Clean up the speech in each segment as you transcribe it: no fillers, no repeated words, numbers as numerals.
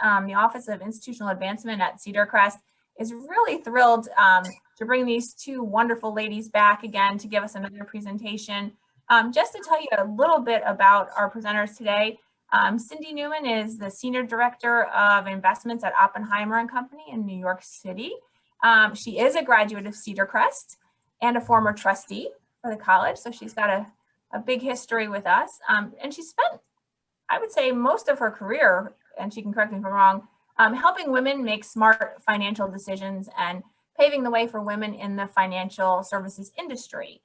the Office of Institutional Advancement at Cedar Crest is really thrilled to bring these two wonderful ladies back again to give us another presentation. Just to tell you a little bit about our presenters today, Cindy Newman is the Senior Director of Investments at Oppenheimer & Company in New York City. She is a graduate of Cedar Crest and a former trustee for the college, so she's got a big history with us. And she spent, I would say, most of her career, and she can correct me if I'm wrong, helping women make smart financial decisions and paving the way for women in the financial services industry.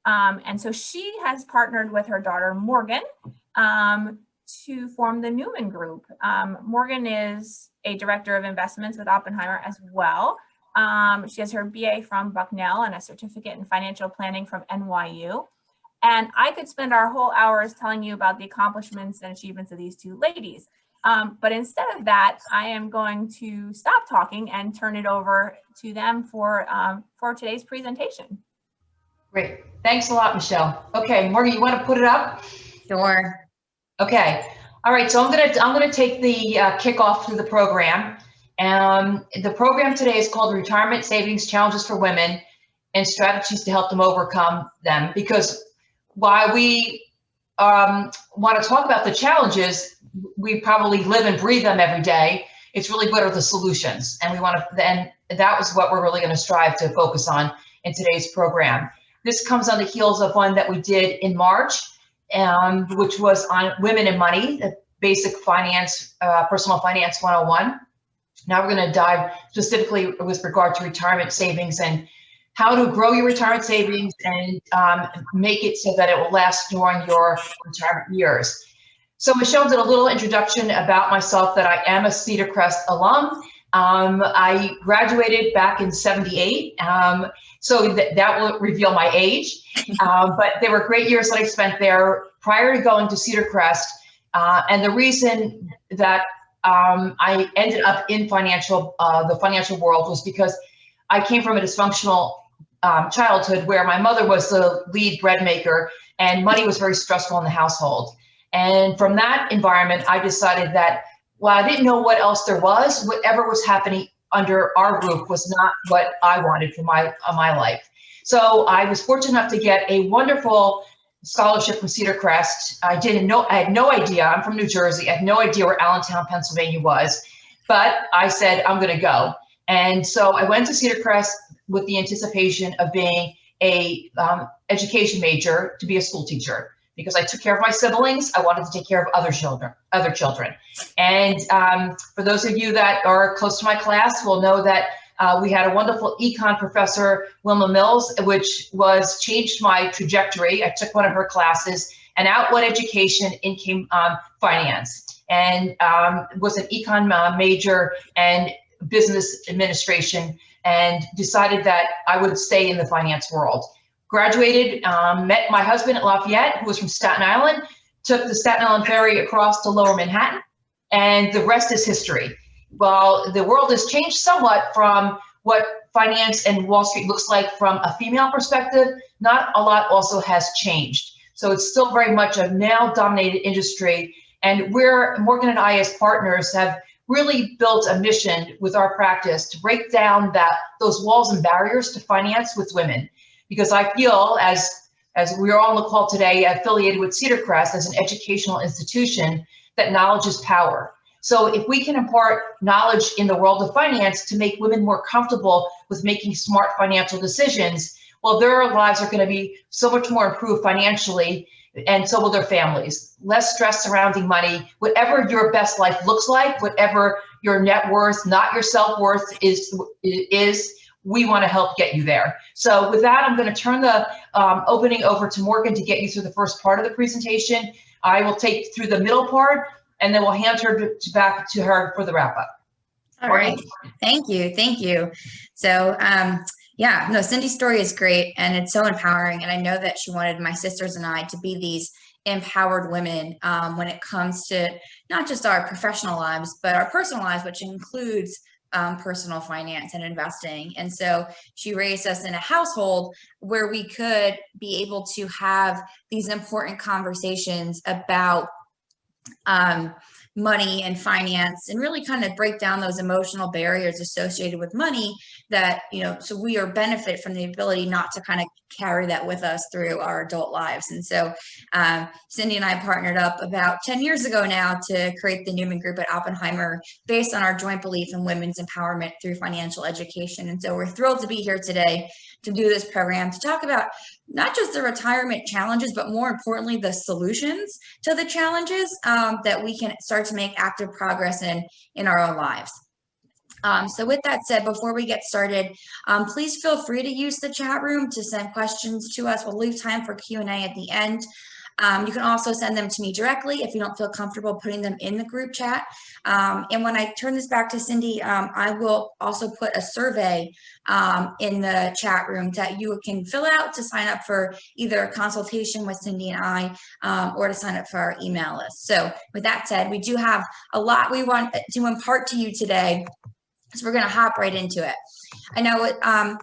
And so she has partnered with her daughter, Morgan, to form the Newman Group. Morgan is a director of investments with Oppenheimer as well. She has her BA from Bucknell and a certificate in financial planning from NYU. And I could spend our whole hours telling you about the accomplishments and achievements of these two ladies. But instead of that, I am going to stop talking and turn it over to them for today's presentation. Great. Thanks a lot, Michelle. Okay, Morgan, you want to put it up? Sure. Okay. All right. So I'm gonna take the kickoff to the program. The program today is called Retirement Savings Challenges for Women and Strategies to Help Them Overcome Them. Because while we want to talk about the challenges, we probably live and breathe them every day. It's really what are the solutions, and we want to. And that was what we're really going to strive to focus on in today's program. This comes on the heels of one that we did in March, which was on women and money, the basic finance, personal finance 101. Now we're going to dive specifically with regard to retirement savings and how to grow your retirement savings and make it so that it will last during your retirement years. So Michelle did a little introduction about myself, that I am a Cedar Crest alum. I graduated back in '78, so that will reveal my age. But there were great years that I spent there prior to going to Cedar Crest. And the reason that I ended up in the financial world was because I came from a dysfunctional childhood where my mother was the lead bread maker and money was very stressful in the household. And from that environment, I decided that while I didn't know what else there was, whatever was happening under our roof was not what I wanted for my life. So I was fortunate enough to get a wonderful scholarship from Cedar Crest. I had no idea. I'm from New Jersey. I had no idea where Allentown, Pennsylvania was, but I said, I'm going to go. And so I went to Cedar Crest with the anticipation of being a education major, to be a school teacher, because I took care of my siblings. I wanted to take care of other children. And for those of you that are close to my class will know that we had a wonderful econ professor, Wilma Mills, which changed my trajectory. I took one of her classes, and out went education, in came finance, and was an econ major and business administration, and decided that I would stay in the finance world. Graduated, met my husband at Lafayette, who was from Staten Island, took the Staten Island ferry across to Lower Manhattan, and the rest is history. Well, the world has changed somewhat from what finance and Wall Street looks like from a female perspective. Not a lot also has changed. So it's still very much a male-dominated industry, and Morgan and I as partners have really built a mission with our practice to break down those walls and barriers to finance with women. Because I feel, as we're all on the call today, affiliated with Cedar Crest as an educational institution, that knowledge is power. So if we can impart knowledge in the world of finance to make women more comfortable with making smart financial decisions, well, their lives are going to be so much more improved financially, and so will their families. Less stress surrounding money. Whatever your best life looks like, whatever your net worth, not your self-worth is, we want to help get you there. So with that, I'm going to turn the opening over to Morgan to get you through the first part of the presentation. I will take you through the middle part, and then we'll hand her back to her for the wrap up. All right. Thank you. So yeah, no, Cindy's story is great, and it's so empowering. And I know that she wanted my sisters and I to be these empowered women when it comes to not just our professional lives, but our personal lives, which includes personal finance and investing. And so she raised us in a household where we could be able to have these important conversations about money and finance, and really kind of break down those emotional barriers associated with money that, so we are benefit from the ability not to kind of carry that with us through our adult lives. And so Cindy and I partnered up about 10 years ago now to create the Newman Group at Oppenheimer based on our joint belief in women's empowerment through financial education. And so we're thrilled to be here today to do this program, to talk about not just the retirement challenges, but more importantly, the solutions to the challenges that we can start to make active progress in our own lives. So with that said, before we get started, please feel free to use the chat room to send questions to us. We'll leave time for Q&A at the end. You can also send them to me directly if you don't feel comfortable putting them in the group chat. And when I turn this back to Cindy, I will also put a survey in the chat room that you can fill out to sign up for either a consultation with Cindy and I, or to sign up for our email list. So with that said, we do have a lot we want to impart to you today. So we're going to hop right into it. I know,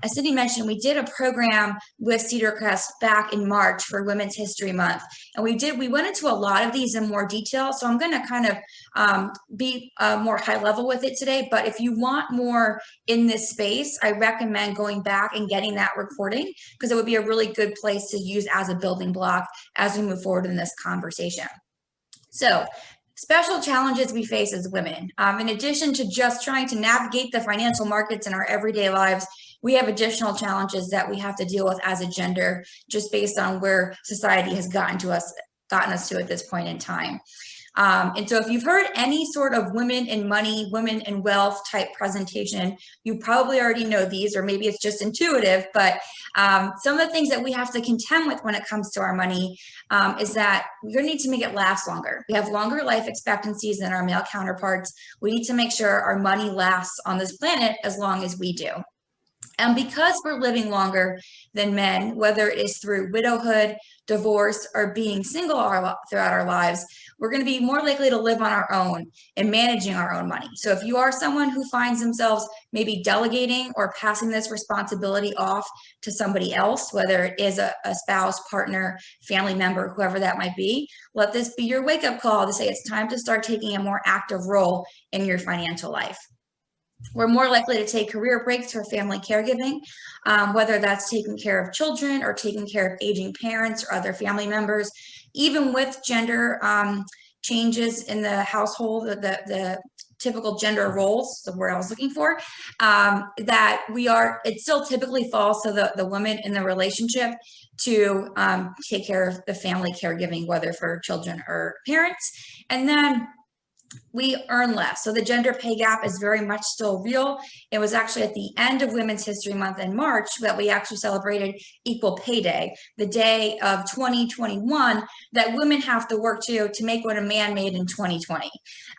as Cindy mentioned, we did a program with Cedar Crest back in March for Women's History Month. And we went into a lot of these in more detail. So I'm going to kind of be more high level with it today. But if you want more in this space, I recommend going back and getting that recording, because it would be a really good place to use as a building block as we move forward in this conversation. So special challenges we face as women. In addition to just trying to navigate the financial markets in our everyday lives, we have additional challenges that we have to deal with as a gender, just based on where society has gotten us to at this point in time. And so if you've heard any sort of women in money, women in wealth type presentation, you probably already know these, or maybe it's just intuitive, but some of the things that we have to contend with when it comes to our money is that we're going to need to make it last longer. We have longer life expectancies than our male counterparts. We need to make sure our money lasts on this planet as long as we do. And because we're living longer than men, whether it is through widowhood, divorce, or being single throughout our lives, we're going to be more likely to live on our own and managing our own money. So if you are someone who finds themselves maybe delegating or passing this responsibility off to somebody else, whether it is a spouse, partner, family member, whoever that might be, let this be your wake-up call to say it's time to start taking a more active role in your financial life. We're more likely to take career breaks for family caregiving, whether that's taking care of children or taking care of aging parents or other family members. Even with gender changes in the household, the typical gender roles, the word I was looking for, it still typically falls to the woman in the relationship to take care of the family caregiving, whether for children or parents. And then we earn less. So the gender pay gap is very much still real. It was actually at the end of Women's History Month in March that we actually celebrated Equal Pay Day, the day of 2021 that women have to work to make what a man made in 2020.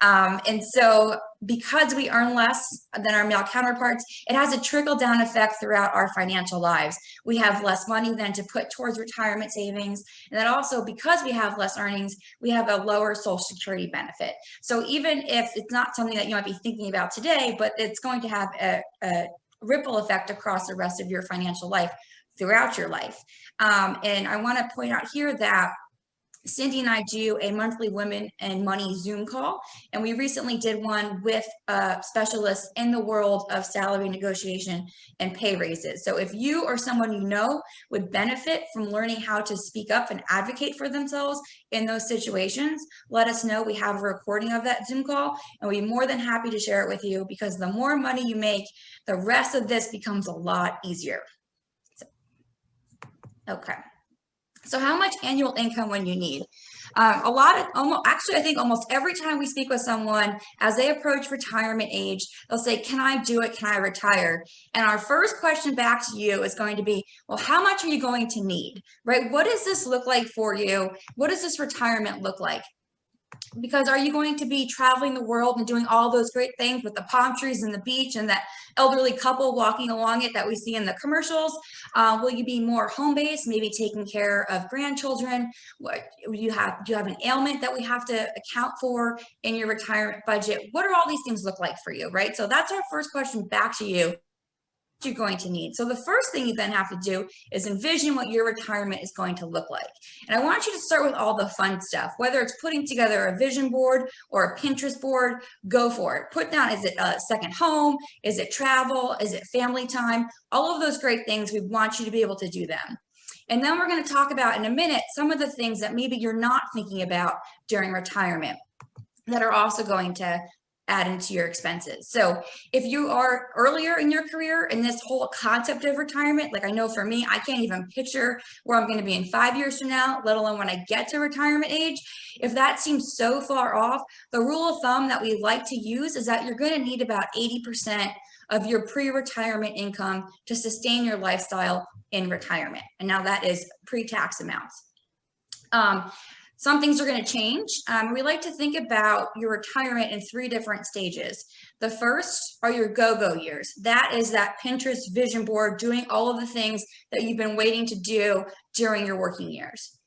And so because we earn less than our male counterparts, it has a trickle-down effect throughout our financial lives. We have less money then to put towards retirement savings. And then also, because we have less earnings, we have a lower Social Security benefit. So even if it's not something that you might be thinking about today, but it's going to have a ripple effect across the rest of your financial life throughout your life. And I want to point out here that Cindy and I do a monthly Women and Money Zoom call, and we recently did one with specialists in the world of salary negotiation and pay raises. So if you or someone you know would benefit from learning how to speak up and advocate for themselves in those situations, let us know. We have a recording of that Zoom call, and we'd be more than happy to share it with you, because the more money you make, the rest of this becomes a lot easier. Okay. So how much annual income when you need? I think almost every time we speak with someone, as they approach retirement age, they'll say, can I do it? Can I retire? And our first question back to you is going to be, well, how much are you going to need, right? What does this look like for you? What does this retirement look like? Because are you going to be traveling the world and doing all those great things with the palm trees and the beach and that elderly couple walking along it that we see in the commercials? Will you be more home-based, maybe taking care of grandchildren? Do you have an ailment that we have to account for in your retirement budget? What do all these things look like for you, right? So that's our first question back to you. you're going to need. So the first thing you then have to do is envision what your retirement is going to look like. And I want you to start with all the fun stuff, whether it's putting together a vision board or a Pinterest board, go for it. Put down, is it a second home? Is it travel? Is it family time? All of those great things, we want you to be able to do them. And then we're going to talk about in a minute some of the things that maybe you're not thinking about during retirement that are also going to add into your expenses. So if you are earlier in your career and this whole concept of retirement, like I know for me, I can't even picture where I'm going to be in 5 years from now, let alone when I get to retirement age. If that seems so far off, the rule of thumb that we like to use is that you're going to need about 80% of your pre-retirement income to sustain your lifestyle in retirement. And now that is pre-tax amounts. Some things are going to change. We like to think about your retirement in 3 different stages. The first are your go-go years. That is that Pinterest vision board, doing all of the things that you've been waiting to do during your working years.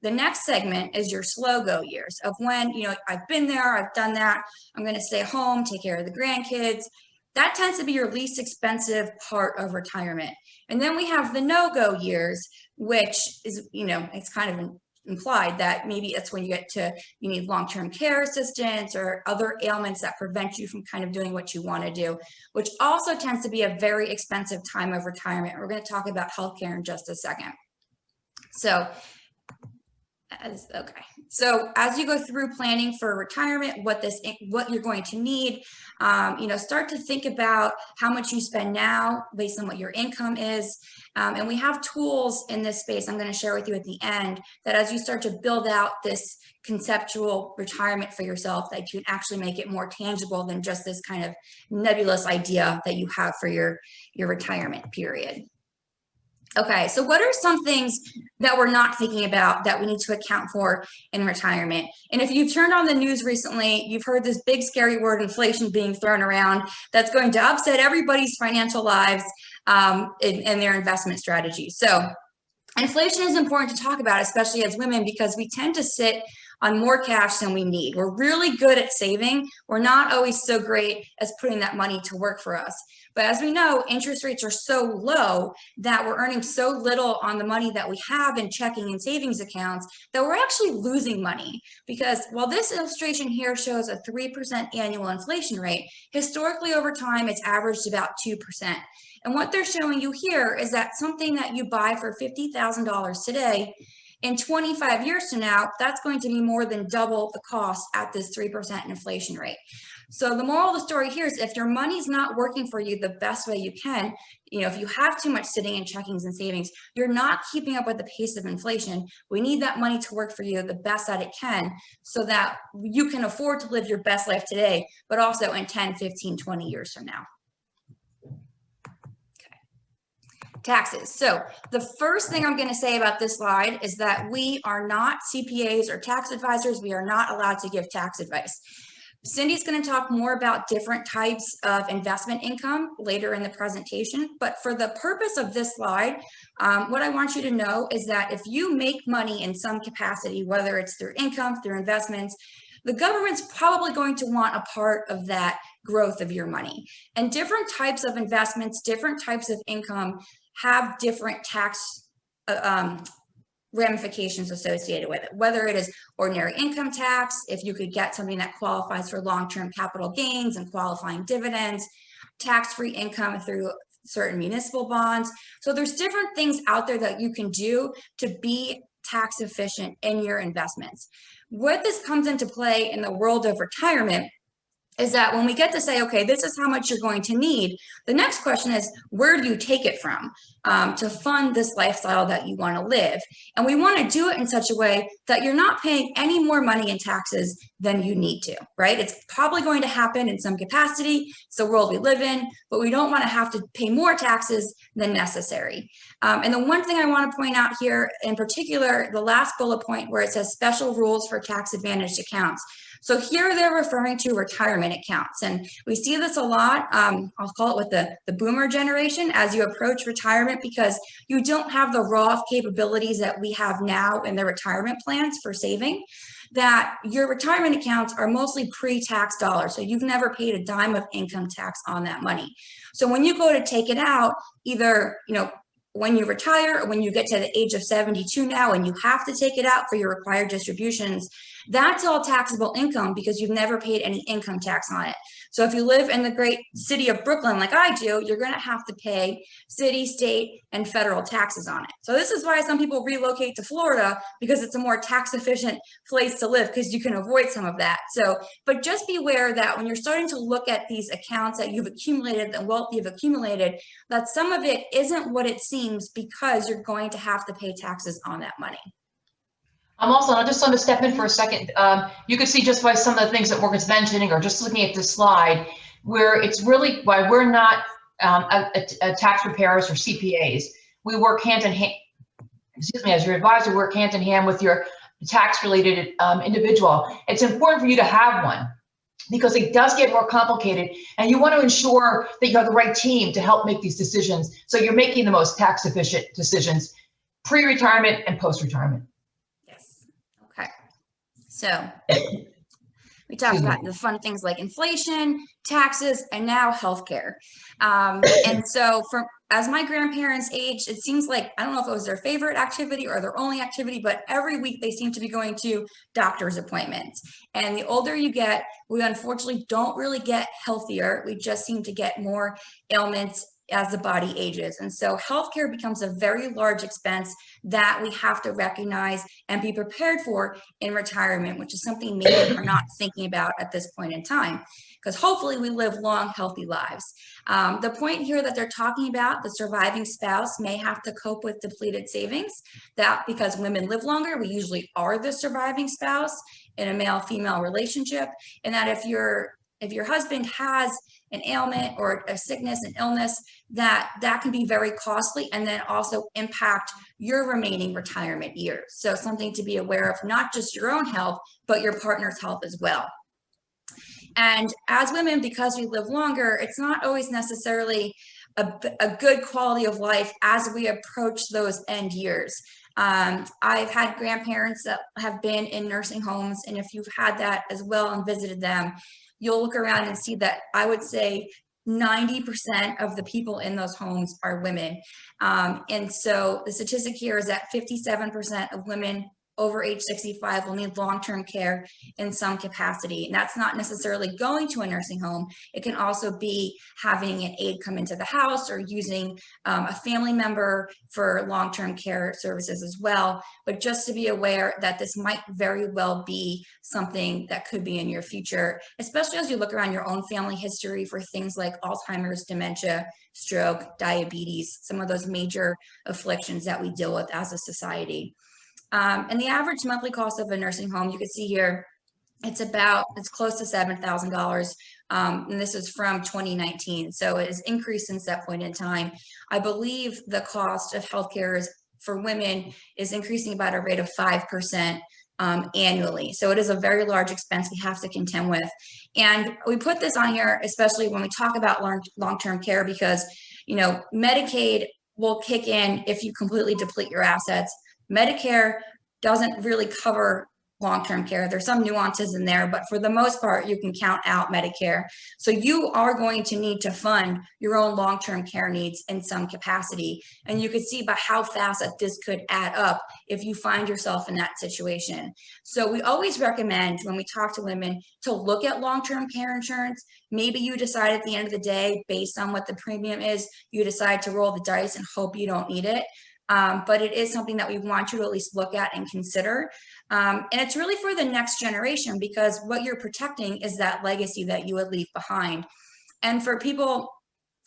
The next segment is your slow go years of when, I've been there, I've done that. I'm going to stay home, take care of the grandkids. That tends to be your least expensive part of retirement. And then we have the no-go years, which is, it's kind of implied that maybe it's when you need long-term care assistance or other ailments that prevent you from kind of doing what you want to do, which also tends to be a very expensive time of retirement. We're going to talk about healthcare in just a second. So as you go through planning for retirement, what you're going to need, start to think about how much you spend now based on what your income is. And we have tools in this space I'm going to share with you at the end that as you start to build out this conceptual retirement for yourself, that you can actually make it more tangible than just this kind of nebulous idea that you have for your retirement period. Okay, so what are some things that we're not thinking about that we need to account for in retirement? And if you've turned on the news recently, you've heard this big scary word inflation being thrown around that's going to upset everybody's financial lives and their investment strategies. So inflation is important to talk about, especially as women, because we tend to sit on more cash than we need. We're really good at saving. We're not always so great as putting that money to work for us. But as we know, interest rates are so low that we're earning so little on the money that we have in checking and savings accounts that we're actually losing money. Because while this illustration here shows a 3% annual inflation rate, historically over time, it's averaged about 2%. And what they're showing you here is that something that you buy for $50,000 today, in 25 years from now, that's going to be more than double the cost at this 3% inflation rate. So the moral of the story here is if your money's not working for you the best way you can, if you have too much sitting in checkings and savings, you're not keeping up with the pace of inflation. We need that money to work for you the best that it can so that you can afford to live your best life today, but also in 10, 15, 20 years from now. Taxes. So the first thing I'm going to say about this slide is that we are not CPAs or tax advisors. We are not allowed to give tax advice. Cindy's going to talk more about different types of investment income later in the presentation. But for the purpose of this slide, what I want you to know is that if you make money in some capacity, whether it's through income, through investments, the government's probably going to want a part of that growth of your money. And different types of investments, different types of income have different tax ramifications associated with it, whether it is ordinary income tax, if you could get something that qualifies for long-term capital gains and qualifying dividends, tax-free income through certain municipal bonds. So there's different things out there that you can do to be tax efficient in your investments. What this comes into play in the world of retirement is that when we get to say, okay, this is how much you're going to need, the next question is, where do you take it from to fund this lifestyle that you want to live? And we want to do it in such a way that you're not paying any more money in taxes than you need to, right? It's probably going to happen in some capacity. It's the world we live in, but we don't want to have to pay more taxes than necessary. And the one thing I want to point out here, in particular, the last bullet point where it says special rules for tax advantaged accounts. So here they're referring to retirement accounts. And we see this a lot, I'll call it with the boomer generation as you approach retirement, because you don't have the raw capabilities that we have now in the retirement plans for saving. that your retirement accounts are mostly pre-tax dollars. So you've never paid a dime of income tax on that money. So when you go to take it out, either, when you retire or when you get to the age of 72 now and you have to take it out for your required distributions, that's all taxable income because you've never paid any income tax on it. So if you live in the great city of Brooklyn, like I do, you're going to have to pay city, state, and federal taxes on it. So this is why some people relocate to Florida, because it's a more tax efficient place to live because you can avoid some of that. So, but just be aware that when you're starting to look at these accounts that you've accumulated, the wealth you've accumulated, that some of it isn't what it seems because you're going to have to pay taxes on that money. I just want to step in for a second. You can see just by some of the things that Morgan's mentioning, or just looking at this slide, where it's really why we're not tax preparers or CPAs. We work hand in hand, as your advisor, work hand in hand with your tax-related individual. It's important for you to have one because it does get more complicated, and you want to ensure that you have the right team to help make these decisions, so you're making the most tax-efficient decisions pre-retirement and post-retirement. Okay, so we talked about the fun things like inflation, taxes, and now healthcare. And so as my grandparents aged, it seems like, I don't know if it was their favorite activity or their only activity, but every week they seem to be going to doctor's appointments. And the older you get, we unfortunately don't really get healthier. We just seem to get more ailments as the body ages. And so healthcare becomes a very large expense that we have to recognize and be prepared for in retirement, which is something maybe we're not thinking about at this point in time, because hopefully we live long, healthy lives. The point here that they're talking about, the surviving spouse may have to cope with depleted savings, that because women live longer, we usually are the surviving spouse in a male-female relationship, and that if your husband has an ailment or a sickness, an illness, that can be very costly and then also impact your remaining retirement years. So something to be aware of, not just your own health, but your partner's health as well. And as women, because we live longer, it's not always necessarily a good quality of life as we approach those end years. I've had grandparents that have been in nursing homes, and if you've had that as well and visited them, you'll look around and see that I would say 90% of the people in those homes are women. And so the statistic here is that 57% of women over age 65 will need long-term care in some capacity. And that's not necessarily going to a nursing home. It can also be having an aide come into the house or using a family member for long-term care services as well. But just to be aware that this might very well be something that could be in your future, especially as you look around your own family history for things like Alzheimer's, dementia, stroke, diabetes, some of those major afflictions that we deal with as a society. And the average monthly cost of a nursing home, you can see here, it's close to $7,000. And this is from 2019. So it has increased since that point in time. I believe the cost of healthcare for women is increasing about a rate of 5% annually. So it is a very large expense we have to contend with. And we put this on here, especially when we talk about long-term care, because, Medicaid will kick in if you completely deplete your assets. Medicare doesn't really cover long-term care. There's some nuances in there, but for the most part, you can count out Medicare. So you are going to need to fund your own long-term care needs in some capacity. And you can see by how fast that this could add up if you find yourself in that situation. So we always recommend when we talk to women to look at long-term care insurance. Maybe you decide at the end of the day, based on what the premium is, you decide to roll the dice and hope you don't need it. But it is something that we want you to at least look at and consider. And it's really for the next generation, because what you're protecting is that legacy that you would leave behind. And for people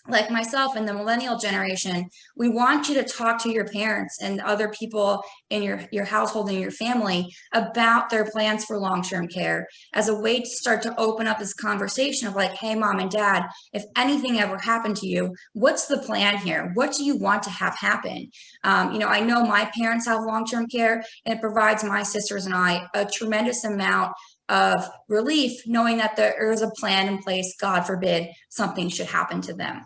like myself and the millennial generation, we want you to talk to your parents and other people in your household and your family about their plans for long-term care as a way to start to open up this conversation of like, hey, mom and dad, if anything ever happened to you, what's the plan here? What do you want to have happen? I know my parents have long-term care, and it provides my sisters and I a tremendous amount of relief knowing that there is a plan in place, God forbid something should happen to them.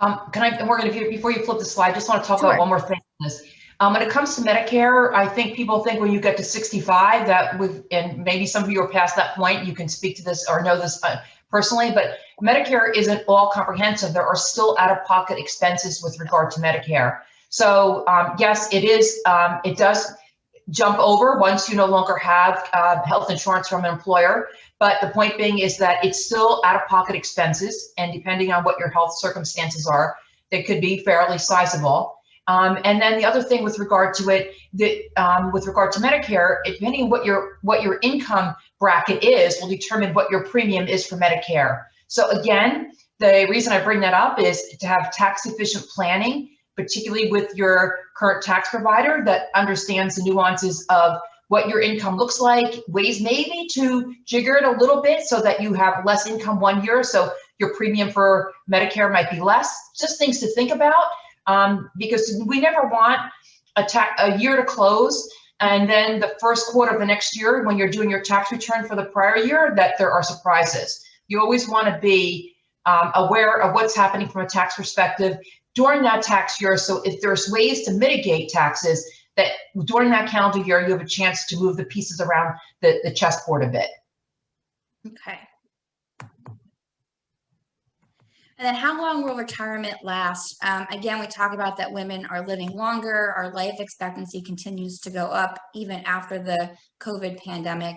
Morgan, before you flip the slide, I just want to talk about one more thing on this. When it comes to Medicare, I think people think when you get to 65 that and maybe some of you are past that point, you can speak to this or know this personally, but Medicare isn't all comprehensive. There are still out-of-pocket expenses with regard to Medicare. So yes, it is. It does jump over once you no longer have health insurance from an employer. But the point being is that it's still out-of-pocket expenses, and depending on what your health circumstances are, they could be fairly sizable. And then the other thing with regard to it, with regard to Medicare, depending on what your income bracket is, will determine what your premium is for Medicare. So again, the reason I bring that up is to have tax-efficient planning, particularly with your current tax provider that understands the nuances of what your income looks like, ways maybe to jigger it a little bit so that you have less income one year, so your premium for Medicare might be less. Just things to think about. Because we never want a year to close and then the first quarter of the next year when you're doing your tax return for the prior year that there are surprises. You always want to be aware of what's happening from a tax perspective during that tax year. So if there's ways to mitigate taxes, that during that calendar year, you have a chance to move the pieces around the chessboard a bit. Okay. And then how long will retirement last? Again, we talk about that women are living longer, our life expectancy continues to go up even after the COVID pandemic,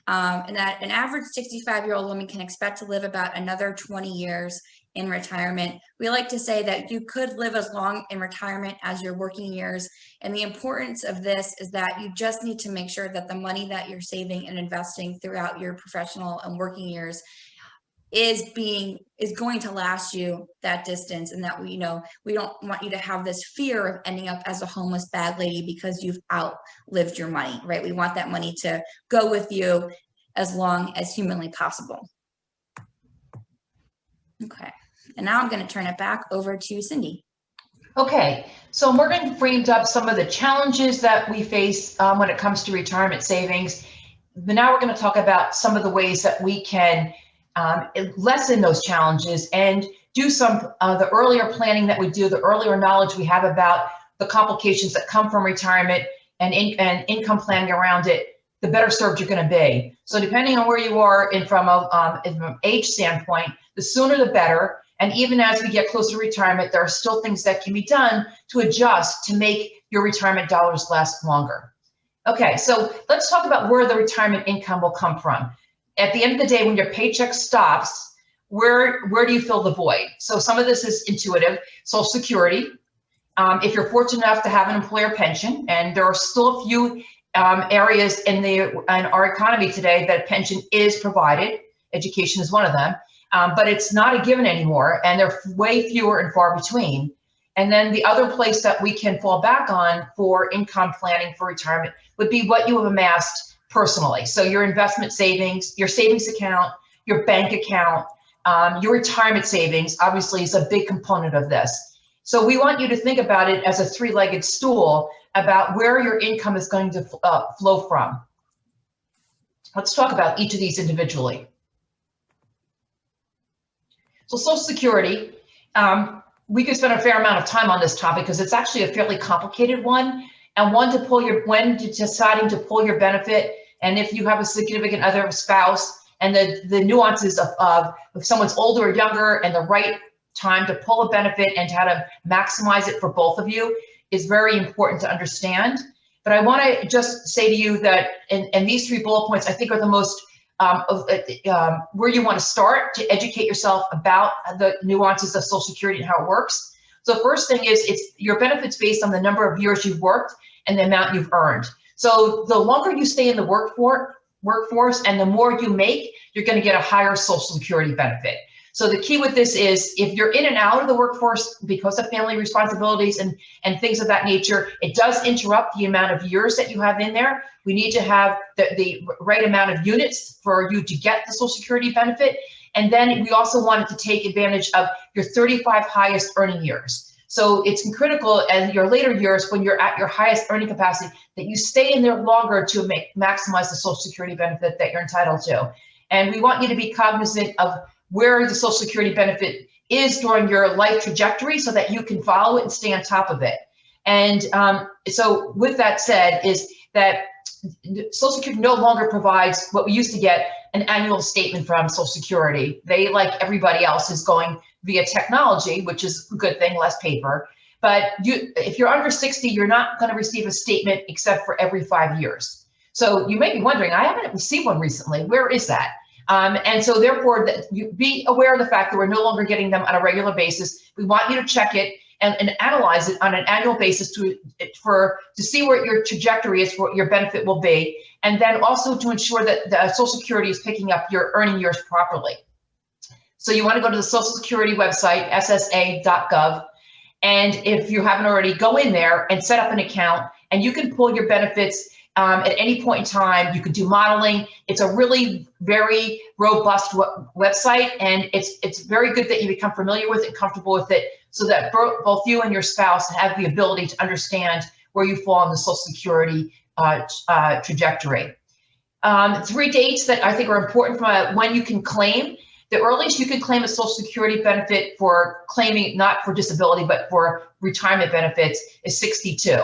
and that an average 65-year-old woman can expect to live about another 20 years in retirement. We like to say that you could live as long in retirement as your working years. And the importance of this is that you just need to make sure that the money that you're saving and investing throughout your professional and working years is going to last you that distance, and that we don't want you to have this fear of ending up as a homeless bag lady because you've outlived your money, right? We want that money to go with you as long as humanly possible. Okay, and now I'm going to turn it back over to Cindy. Okay, so Morgan framed up some of the challenges that we face when it comes to retirement savings. But now we're going to talk about some of the ways that we can lessen those challenges and do some the earlier planning that we do, the earlier knowledge we have about the complications that come from retirement and income planning around it, the better served you're going to be. So depending on where you are from an age standpoint, the sooner the better. And even as we get closer to retirement, there are still things that can be done to adjust to make your retirement dollars last longer. Okay, so let's talk about where the retirement income will come from. At the end of the day, when your paycheck stops, where do you fill the void? So some of this is intuitive. Social Security, if you're fortunate enough to have an employer pension, and there are still a few areas in our economy today that a pension is provided. Education is one of them, but it's not a given anymore, and they're way fewer and far between. And then the other place that we can fall back on for income planning for retirement would be what you have amassed personally. So your investment savings, your savings account, your bank account, your retirement savings obviously is a big component of this. So we want you to think about it as a three-legged stool about where your income is going to flow from. Let's talk about each of these individually. So Social Security, we could spend a fair amount of time on this topic because it's actually a fairly complicated one, and when deciding to pull your benefit, and if you have a significant other, spouse, and the nuances of if someone's older or younger and the right time to pull a benefit and how to maximize it for both of you is very important to understand. But I want to just say to you that, and these three bullet points I think are the most where you want to start to educate yourself about the nuances of Social Security and how it works. So first thing is it's your benefits based on the number of years you've worked and the amount you've earned. So the longer you stay in the workforce and the more you make, you're going to get a higher Social Security benefit. So the key with this is if you're in and out of the workforce because of family responsibilities and things of that nature, it does interrupt the amount of years that you have in there. We need to have the right amount of units for you to get the Social Security benefit. And then we also wanted to take advantage of your 35 highest earning years. So it's critical in your later years when you're at your highest earning capacity that you stay in there longer to maximize the Social Security benefit that you're entitled to. And we want you to be cognizant of where the Social Security benefit is during your life trajectory so that you can follow it and stay on top of it. And so with that said, is that Social Security no longer provides what we used to get, an annual statement from Social Security. They, like everybody else, is going via technology, which is a good thing, less paper. But if you're under 60, you're not going to receive a statement except for every 5 years. So you may be wondering, I haven't received one recently. Where is that? And so therefore, you be aware of the fact that we're no longer getting them on a regular basis. We want you to check it and analyze it on an annual basis to see where your trajectory is, what your benefit will be, and then also to ensure that the Social Security is picking up your earning years properly. So you want to go to the Social Security website, ssa.gov, and if you haven't already, go in there and set up an account, and you can pull your benefits at any point in time. You could do modeling. It's a really very robust website, and it's very good that you become familiar with it and comfortable with it, so that both you and your spouse have the ability to understand where you fall on the Social Security trajectory. 3 dates that I think are important from when you can claim. The earliest you can claim a Social Security benefit for claiming, not for disability, but for retirement benefits, is 62.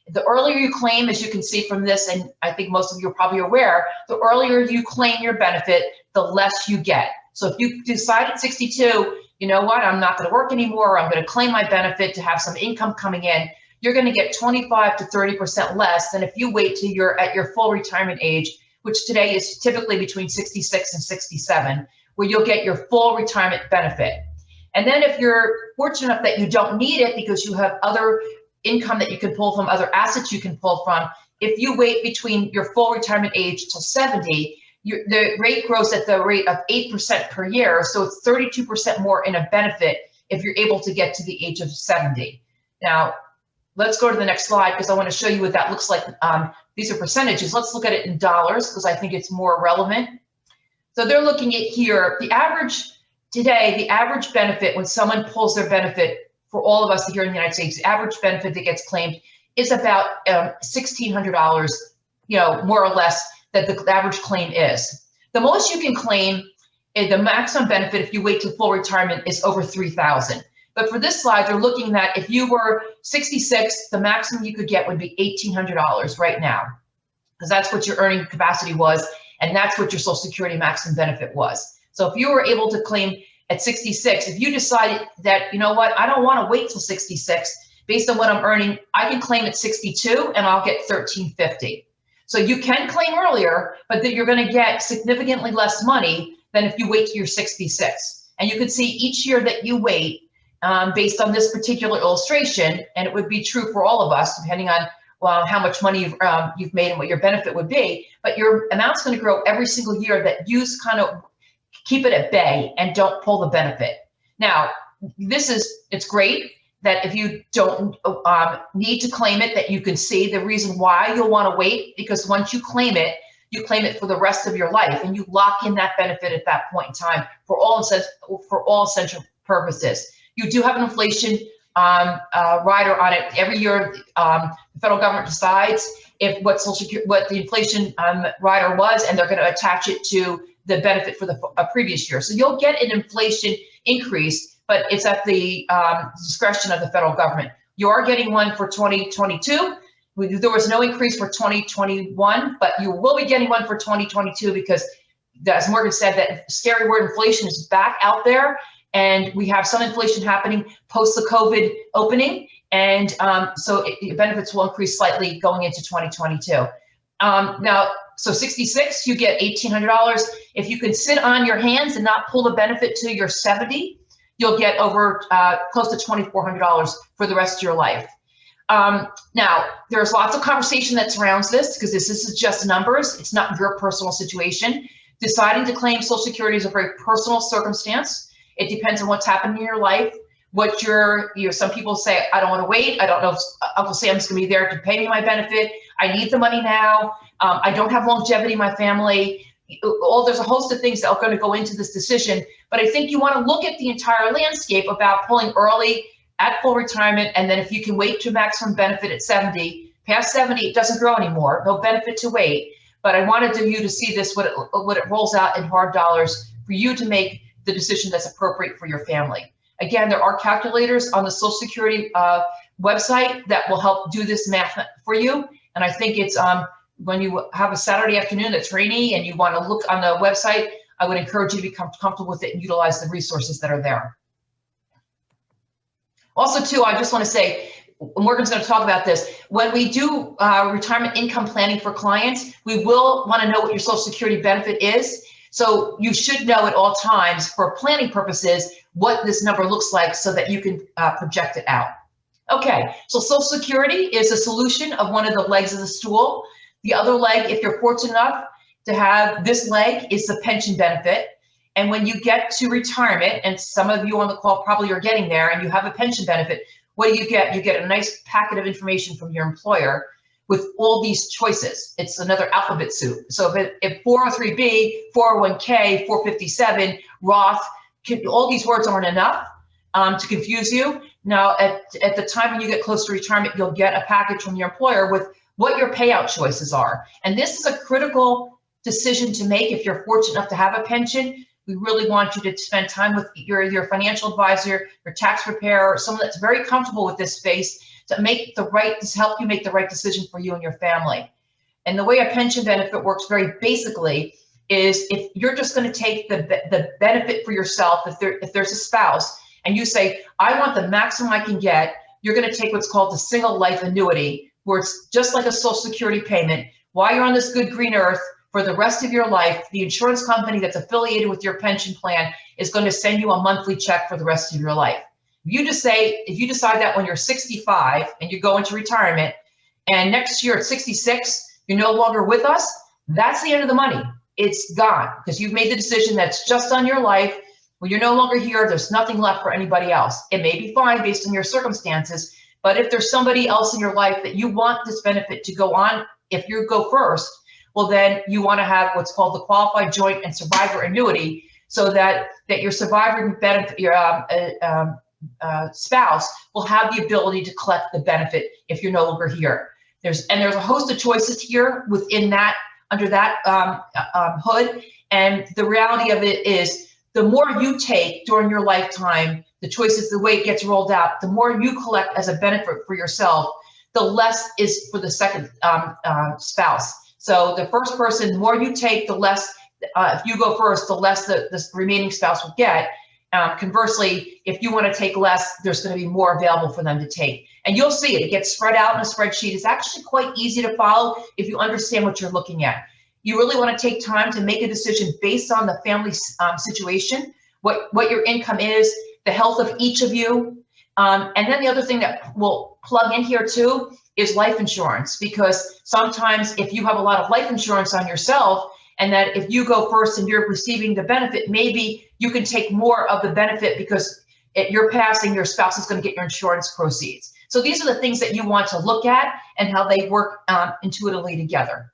The earlier you claim, as you can see from this, and I think most of you are probably aware, the earlier you claim your benefit, the less you get. So if you decide at 62, you know what, I'm not going to work anymore, I'm going to claim my benefit to have some income coming in, you're going to get 25 to 30% less than if you wait till you're at your full retirement age, which today is typically between 66 and 67, where you'll get your full retirement benefit. And then if you're fortunate enough that you don't need it because you have other income that you can pull from, other assets you can pull from, if you wait between your full retirement age till 70, the rate grows at the rate of 8% per year. So it's 32% more in a benefit if you're able to get to the age of 70. Now, let's go to the next slide because I want to show you what that looks like. These are percentages. Let's look at it in dollars because I think it's more relevant. So they're looking at here, the average today, the average benefit when someone pulls their benefit for all of us here in the United States, the average benefit that gets claimed is about $1,600, more or less, that the average claim is. The most you can claim, the maximum benefit if you wait to full retirement, is over $3,000. But for this slide, they're looking at if you were 66, the maximum you could get would be $1,800 right now, because that's what your earning capacity was, and that's what your Social Security maximum benefit was. So if you were able to claim at 66, if you decided that, you know what, I don't want to wait till 66, based on what I'm earning, I can claim at 62 and I'll get $1,350. So you can claim earlier, but then you're going to get significantly less money than if you wait till you're 66. And you can see each year that you wait, based on this particular illustration, and it would be true for all of us, depending on how much money you've made and what your benefit would be, but your amount's going to grow every single year that you kind of keep it at bay and don't pull the benefit. Now, it's great that if you don't need to claim it, that you can see the reason why you'll want to wait, because once you claim it for the rest of your life, and you lock in that benefit at that point in time for all essential purposes. You do have an inflation rider on it. Every year, the federal government decides what the inflation rider was, and they're going to attach it to the benefit for the previous year. So you'll get an inflation increase, but it's at the discretion of the federal government. You are getting one for 2022. There was no increase for 2021, but you will be getting one for 2022 because, as Morgan said, that scary word inflation is back out there, and we have some inflation happening post the COVID opening, and so benefits will increase slightly going into 2022. Now, so 66, you get $1,800. If you can sit on your hands and not pull the benefit till you're 70, you'll get over close to $2,400 for the rest of your life. Now, there's lots of conversation that surrounds this because this is just numbers. It's not your personal situation. Deciding to claim Social Security is a very personal circumstance. It depends on what's happening in your life. Some people say, I don't want to wait. I don't know if Uncle Sam's going to be there to pay me my benefit. I need the money now. I don't have longevity in my family. There's a host of things that are going to go into this decision. But I think you want to look at the entire landscape about pulling early at full retirement, and then if you can wait to maximum benefit at 70, past 70, it doesn't grow anymore. No benefit to wait. But I wanted you to see this, what it rolls out in hard dollars for you to make the decision that's appropriate for your family. Again, there are calculators on the Social Security website that will help do this math for you. And I think it's when you have a Saturday afternoon that's rainy and you want to look on the website, I would encourage you to be comfortable with it and utilize the resources that are there. Also, too, I just want to say, Morgan's going to talk about this. When we do retirement income planning for clients, we will want to know what your Social Security benefit is. So you should know at all times, for planning purposes, what this number looks like so that you can project it out. Okay, so Social Security is a solution of one of the legs of the stool. The other leg, if you're fortunate enough to have this leg, is the pension benefit. And when you get to retirement, and some of you on the call probably are getting there, and you have a pension benefit, what do you get? You get a nice packet of information from your employer with all these choices. It's another alphabet soup. So if 403B, 401K, 457, Roth, all these words aren't enough to confuse you. Now, at the time when you get close to retirement, you'll get a package from your employer with what your payout choices are. And this is a critical decision to make if you're fortunate enough to have a pension. We really want you to spend time with your financial advisor, your tax preparer, someone that's very comfortable with this space to help you make the right decision for you and your family. And the way a pension benefit works very basically is if you're just going to take the benefit for yourself, if there's a spouse, and you say, I want the maximum I can get, you're going to take what's called the single life annuity, where it's just like a Social Security payment. While you're on this good green earth, for the rest of your life, the insurance company that's affiliated with your pension plan is going to send you a monthly check for the rest of your life. If you decide that when you're 65 and you go into retirement, and next year at 66, you're no longer with us, that's the end of the money. It's gone because you've made the decision that's just on your life. When you're no longer here, there's nothing left for anybody else. It may be fine based on your circumstances, but if there's somebody else in your life that you want this benefit to go on, if you go first, well, then you want to have what's called the qualified joint and survivor annuity, so that your survivor benefit, your spouse will have the ability to collect the benefit if you're no longer here. There's a host of choices here within that, under that hood. And the reality of it is, the more you take during your lifetime, the choices, the way it gets rolled out, the more you collect as a benefit for yourself, the less is for the second spouse. So the first person, the more you take, the less, if you go first, the less the remaining spouse will get. Conversely, if you want to take less, there's going to be more available for them to take. And you'll see it gets spread out in a spreadsheet. It's actually quite easy to follow if you understand what you're looking at. You really want to take time to make a decision based on the family situation, what your income is, the health of each of you. And then the other thing that will plug in here too is life insurance, because sometimes if you have a lot of life insurance on yourself, and that if you go first and you're receiving the benefit, maybe you can take more of the benefit because at your passing, your spouse is going to get your insurance proceeds. So these are the things that you want to look at and how they work intuitively together.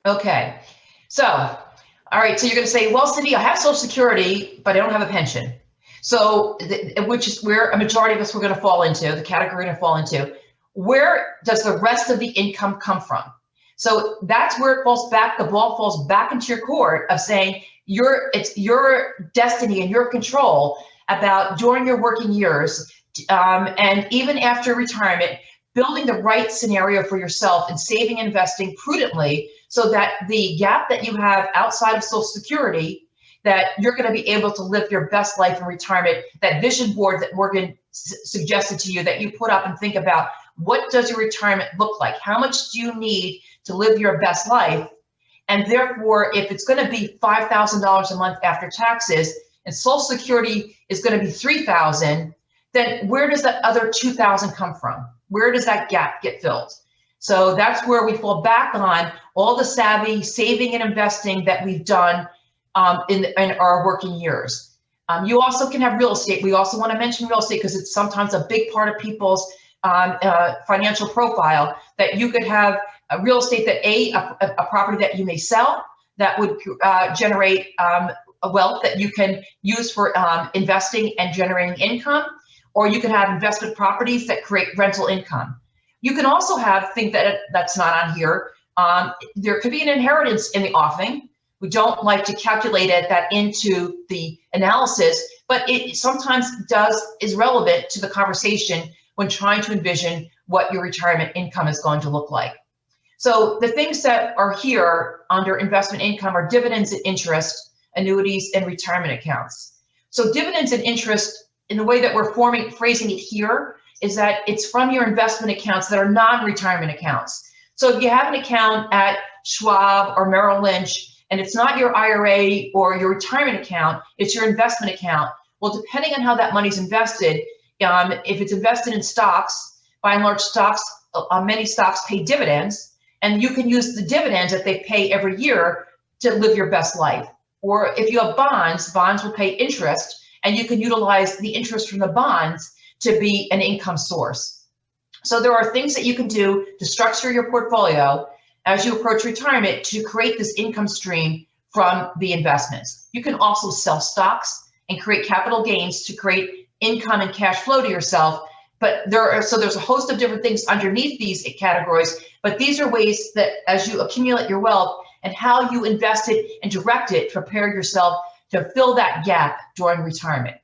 Okay, so, all right, so you're going to say, well, Cindy, I have Social Security, but I don't have a pension. So, which is where a majority of us were going to fall into, the category we're going to fall into. Where does the rest of the income come from? So that's where it falls back, the ball falls back into your court of saying it's your destiny and your control about during your working years and even after retirement, building the right scenario for yourself and saving and investing prudently so that the gap that you have outside of Social Security, that you're going to be able to live your best life in retirement. That vision board that Morgan suggested to you that you put up and think about, what does your retirement look like? How much do you need to live your best life? And therefore, if it's going to be $5,000 a month after taxes and Social Security is going to be $3,000, then where does that other $2,000 come from? Where does that gap get filled? So that's where we fall back on all the savvy saving and investing that we've done in our working years. You also can have real estate. We also want to mention real estate because it's sometimes a big part of people's financial profile, that you could have a real estate that a property that you may sell that would generate a wealth that you can use for investing and generating income, or you can have investment properties that create rental income. You can also have things that's not on here. There could be an inheritance in the offing. We don't like to calculate that into the analysis, but it sometimes is relevant to the conversation when trying to envision what your retirement income is going to look like. So the things that are here under investment income are dividends and interest, annuities, and retirement accounts. So dividends and interest, in the way that we're phrasing it here, is that it's from your investment accounts that are non-retirement accounts. So if you have an account at Schwab or Merrill Lynch, and it's not your IRA or your retirement account, it's your investment account. Well, depending on how that money's invested, if it's invested in stocks, by and large stocks, many stocks pay dividends, and you can use the dividends that they pay every year to live your best life. Or if you have bonds, bonds will pay interest, and you can utilize the interest from the bonds to be an income source. So there are things that you can do to structure your portfolio as you approach retirement to create this income stream from the investments. You can also sell stocks and create capital gains to create income and cash flow to yourself. But there's a host of different things underneath these categories, but these are ways that as you accumulate your wealth and how you invest it and direct it, prepare yourself to fill that gap during retirement.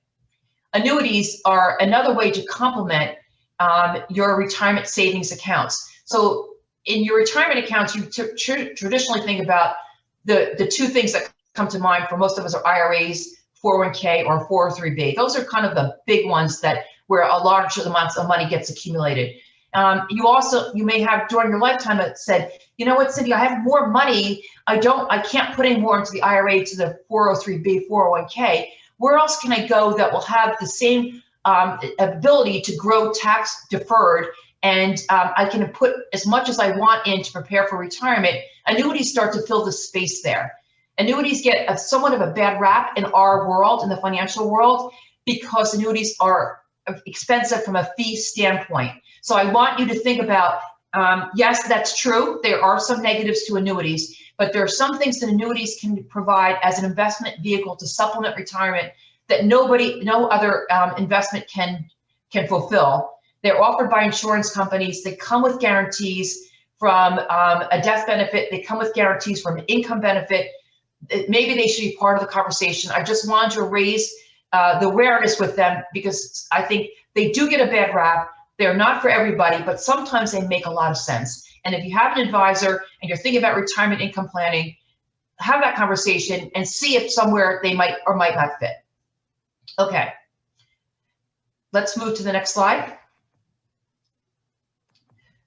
Annuities are another way to complement your retirement savings accounts. So in your retirement accounts, you traditionally think about the two things that come to mind for most of us are IRAs, 401k, or 403b. Those are kind of the big ones where a large amounts of money gets accumulated. You may have during your lifetime said, you know what, Cindy, I have more money. I can't put any more into the IRA, to the 403b, 401k. Where else can I go that will have the same ability to grow tax deferred, and I can put as much as I want in to prepare for retirement? Annuities start to fill the space there. Annuities get somewhat of a bad rap in our world, in the financial world, because annuities are expensive from a fee standpoint. So I want you to think about, yes, that's true. There are some negatives to annuities, but there are some things that annuities can provide as an investment vehicle to supplement retirement that no other investment can fulfill. They're offered by insurance companies. They come with guarantees from a death benefit. They come with guarantees from an income benefit. Maybe they should be part of the conversation. I just wanted to raise the awareness with them because I think they do get a bad rap. They're not for everybody, but sometimes they make a lot of sense. And if you have an advisor and you're thinking about retirement income planning, have that conversation and see if somewhere they might or might not fit. Okay, let's move to the next slide.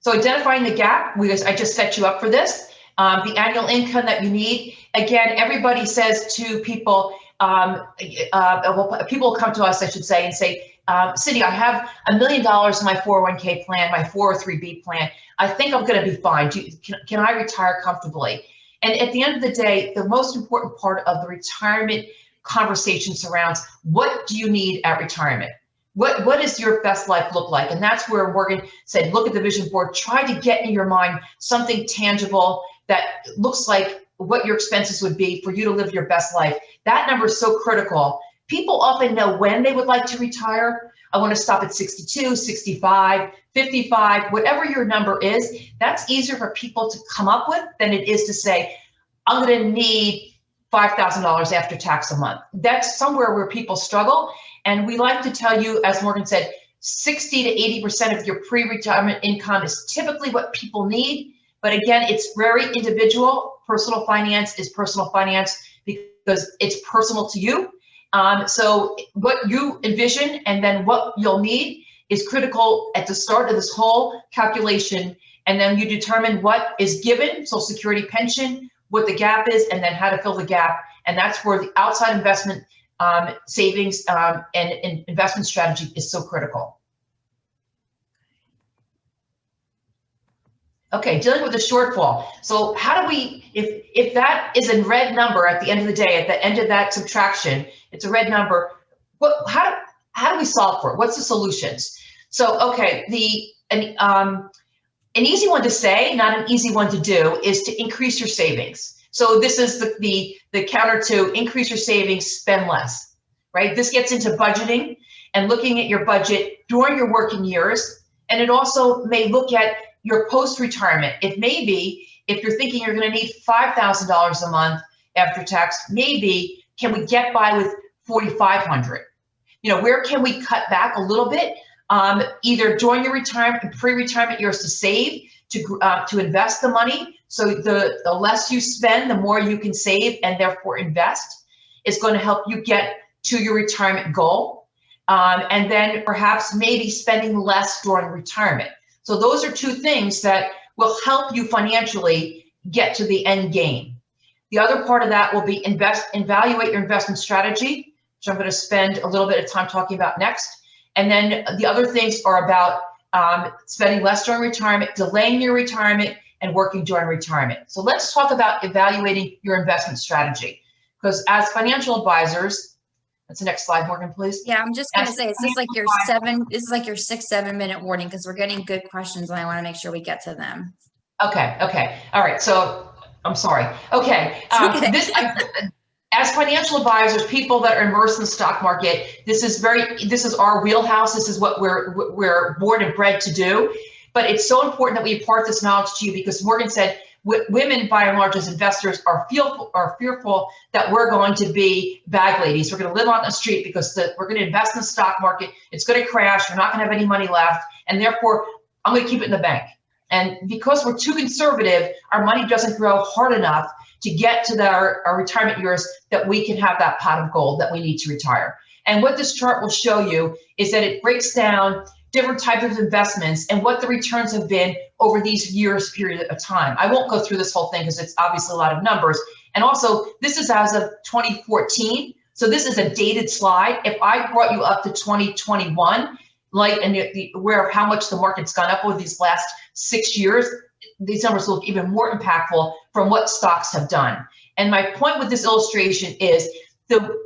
So identifying the gap, I just set you up for this. The annual income that you need. Again, everybody says to people, people come to us, I should say, and say, Cindy, I have $1 million in my 401k plan, my 403b plan. I think I'm going to be fine. Can I retire comfortably? And at the end of the day, the most important part of the retirement conversation surrounds what do you need at retirement? What does your best life look like? And that's where Morgan said, look at the vision board, try to get in your mind something tangible that looks like what your expenses would be for you to live your best life. That number is so critical. People often know when they would like to retire. I want to stop at 62, 65, 55, whatever your number is. That's easier for people to come up with than it is to say, I'm going to need $5,000 after tax a month. That's somewhere where people struggle. And we like to tell you, as Morgan said, 60 to 80% of your pre-retirement income is typically what people need. But again, it's very individual. Personal finance is personal finance because it's personal to you. So what you envision and then what you'll need is critical at the start of this whole calculation. And then you determine what is given, Social Security, pension, what the gap is, and then how to fill the gap. And that's where the outside investment savings and investment strategy is so critical. Okay, dealing with the shortfall. So how do we, if that is a red number at the end of the day, at the end of that subtraction, it's a red number, how do we solve for it? What's the solutions? So, okay, an easy one to say, not an easy one to do, is to increase your savings. So this is the counter to increase your savings, spend less, right? This gets into budgeting and looking at your budget during your working years. And it also may look at your post-retirement. It may be, if you're thinking you're going to need $5,000 a month after tax, maybe can we get by with $4,500? where can we cut back a little bit, either during your retirement, pre-retirement years to save, to invest the money. So the less you spend, the more you can save and therefore invest. It's going to help you get to your retirement goal. And then perhaps maybe spending less during retirement. So those are two things that will help you financially get to the end game. The other part of that will be evaluate your investment strategy, which I'm going to spend a little bit of time talking about next. And then the other things are about spending less during retirement, delaying your retirement, and working during retirement. So let's talk about evaluating your investment strategy. Because as financial advisors, that's the next slide, Morgan, please. Yeah, I'm just going to say, this is like your 6-7 minute warning, because we're getting good questions and I want to make sure we get to them. Okay. All right. So I'm sorry. Okay. As financial advisors, people that are immersed in the stock market, this is our wheelhouse. This is what we're born and bred to do. But it's so important that we impart this knowledge to you, because Morgan said women, by and large, as investors, are fearful that we're going to be bag ladies. We're going to live on the street because we're going to invest in the stock market. It's going to crash. We're not going to have any money left, and therefore I'm going to keep it in the bank. And because we're too conservative, our money doesn't grow hard enough to get to our retirement years that we can have that pot of gold that we need to retire. And what this chart will show you is that it breaks down different types of investments and what the returns have been over these years period of time. I won't go through this whole thing because it's obviously a lot of numbers. And also, this is as of 2014. So this is a dated slide. If I brought you up to 2021, how much the market's gone up over these last 6 years, these numbers look even more impactful from what stocks have done. And my point with this illustration is the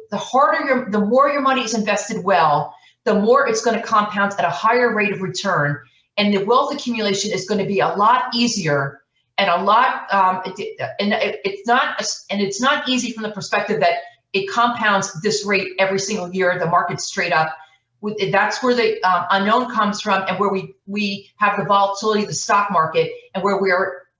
more your money is invested well, the more it's going to compound at a higher rate of return, and the wealth accumulation is going to be a lot easier and a lot. It's not easy from the perspective that it compounds this rate every single year. The market's straight up. That's where the unknown comes from, and where we have the volatility of the stock market, and where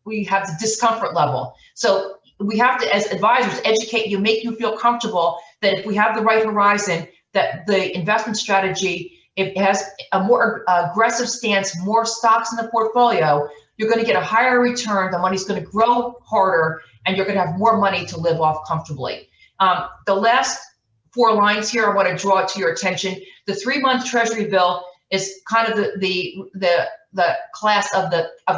we have the discomfort level. So we have to, as advisors, educate you, make you feel comfortable that if we have the right horizon, that the investment strategy, if it has a more aggressive stance, more stocks in the portfolio, you're going to get a higher return. The money's going to grow harder, and you're going to have more money to live off comfortably. The last 4 lines here, I want to draw to your attention. The 3-month Treasury bill is kind of the class of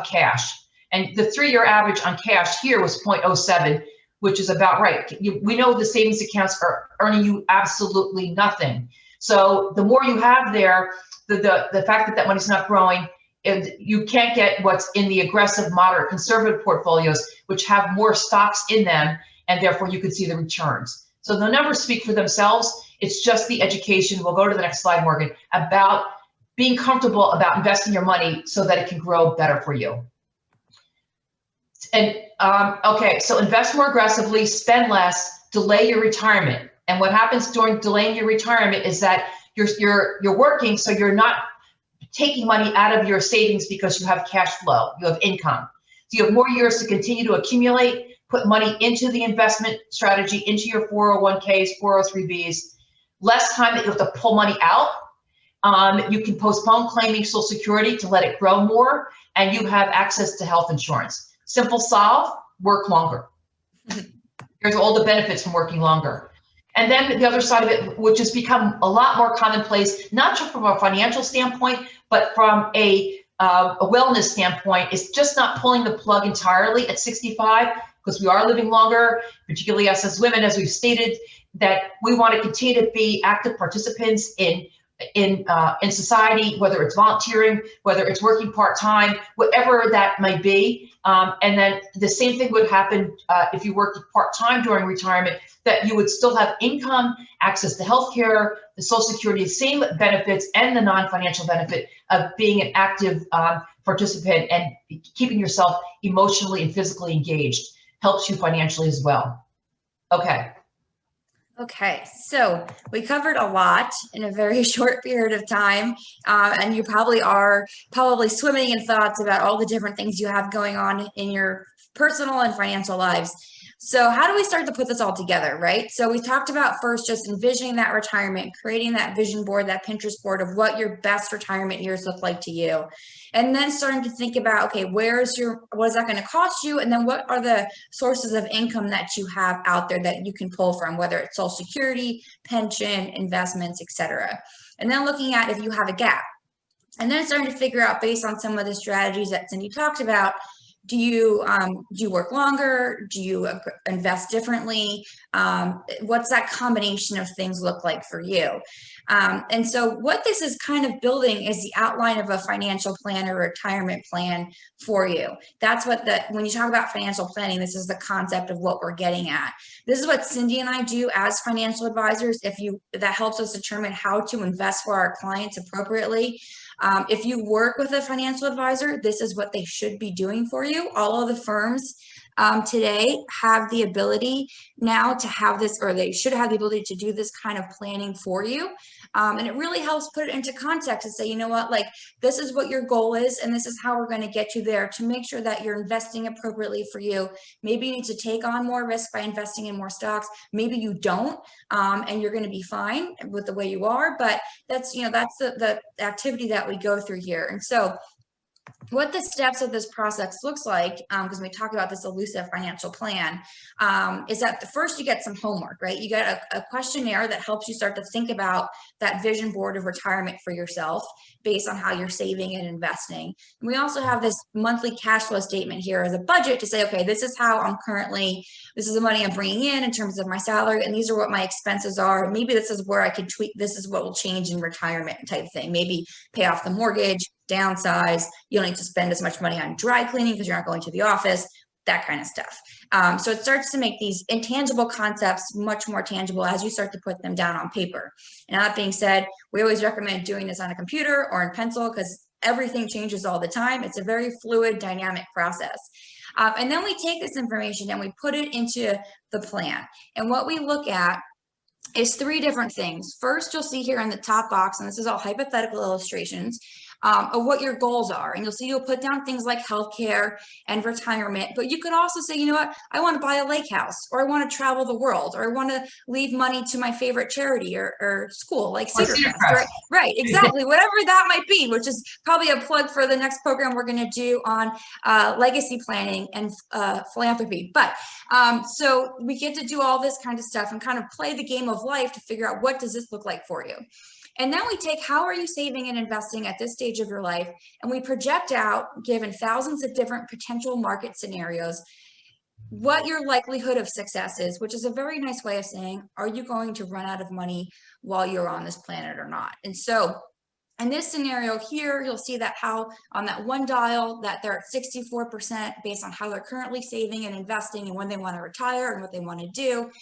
cash, and the 3-year average on cash here was 0.07, which is about right. We know the savings accounts are earning you absolutely nothing. So the more you have there, the fact that money's not growing, and you can't get what's in the aggressive, moderate, conservative portfolios, which have more stocks in them, and therefore you can see the returns. So the numbers speak for themselves. It's just the education. We'll go to the next slide, Morgan, about being comfortable about investing your money so that it can grow better for you. And okay, so invest more aggressively, spend less, delay your retirement. And what happens during delaying your retirement is that you're working, so you're not taking money out of your savings because you have cash flow, you have income. So you have more years to continue to accumulate, put money into the investment strategy, into your 401ks, 403bs, less time that you have to pull money out. You can postpone claiming Social Security to let it grow more, and you have access to health insurance. Simple solve, work longer. Here's all the benefits from working longer. And then the other side of it, which has become a lot more commonplace, not just from a financial standpoint, but from a wellness standpoint, is just not pulling the plug entirely at 65, because we are living longer, particularly us as women, as we've stated, that we want to continue to be active participants in society, whether it's volunteering, whether it's working part-time, whatever that may be. And then the same thing would happen if you worked part-time during retirement, that you would still have income, access to healthcare, the Social Security, same benefits, and the non-financial benefit of being an active participant and keeping yourself emotionally and physically engaged helps you financially as well. Okay. Okay, so we covered a lot in a very short period of time, and you probably are swimming in thoughts about all the different things you have going on in your personal and financial lives. So how do we start to put this all together, right? So we talked about first just envisioning that retirement, creating that vision board, that Pinterest board of what your best retirement years look like to you. And then starting to think about, okay, what is that going to cost you? And then what are the sources of income that you have out there that you can pull from, whether it's Social Security, pension, investments, etc. And then looking at if you have a gap. And then starting to figure out, based on some of the strategies that Cindy talked about, do you work longer? Do you invest differently? What's that combination of things look like for you? And so what this is kind of building is the outline of a financial plan or retirement plan for you. That's what when you talk about financial planning, this is the concept of what we're getting at. This is what Cindy and I do as financial advisors. That helps us determine how to invest for our clients appropriately. If you work with a financial advisor, this is what they should be doing for you. All of the firms today have the ability now to have this, or they should have the ability to do this kind of planning for you. And it really helps put it into context and say, you know what, like this is what your goal is, and this is how we're going to get you there to make sure that you're investing appropriately for you. Maybe you need to take on more risk by investing in more stocks. Maybe you don't, and you're going to be fine with the way you are. But that's the activity that we go through here. And so what the steps of this process looks like, because we talk about this elusive financial plan, is that first you get some homework, right? You get a questionnaire that helps you start to think about that vision board of retirement for yourself based on how you're saving and investing. And we also have this monthly cash flow statement here as a budget to say, okay, this is the money I'm bringing in terms of my salary, and these are what my expenses are. Maybe this is where I could tweak, this is what will change in retirement type thing. Maybe pay off the mortgage, downsize, you don't need to spend as much money on dry cleaning because you're not going to the office, that kind of stuff. So it starts to make these intangible concepts much more tangible as you start to put them down on paper. And that being said, we always recommend doing this on a computer or in pencil because everything changes all the time. It's a very fluid, dynamic process. And then we take this information and we put it into the plan. And what we look at is three different things. First, you'll see here in the top box, and this is all hypothetical illustrations, of what your goals are. And you'll put down things like healthcare and retirement, but you could also say, you know what, I want to buy a lake house, or I want to travel the world, or I want to leave money to my favorite charity or school, like Cedar Crest, right? Exactly, whatever that might be, which is probably a plug for the next program we're going to do on legacy planning and philanthropy. But so we get to do all this kind of stuff and kind of play the game of life to figure out what does this look like for you. And then we take how are you saving and investing at this stage of your life, and we project out, given thousands of different potential market scenarios, what your likelihood of success is, which is a very nice way of saying, are you going to run out of money while you're on this planet or not? And so in this scenario here, you'll see that how on that one dial that they're at 64% based on how they're currently saving and investing and when they want to retire and what they want to do.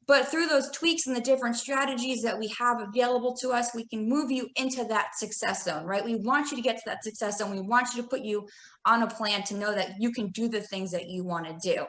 But through those tweaks and the different strategies that we have available to us, we can move you into that success zone, right? We want you to get to that success zone. We want you to put you on a plan to know that you can do the things that you want to do.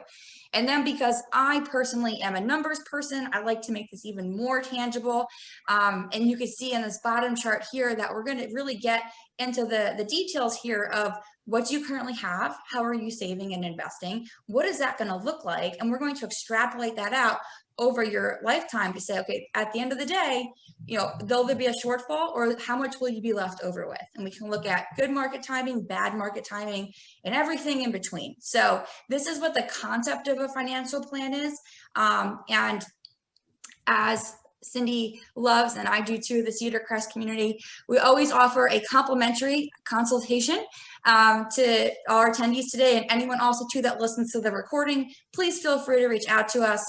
And then because I personally am a numbers person, I like to make this even more tangible. And you can see in this bottom chart here that we're going to really get into the details here of what do you currently have? How are you saving and investing? What is that going to look like? And we're going to extrapolate that out over your lifetime to say, okay, at the end of the day, will there be a shortfall, or how much will you be left over with? And we can look at good market timing, bad market timing, and everything in between. So this is what the concept of a financial plan is. And as Cindy loves, and I do too, the Cedar Crest community, we always offer a complimentary consultation to our attendees today, and anyone also too that listens to the recording. Please feel free to reach out to us.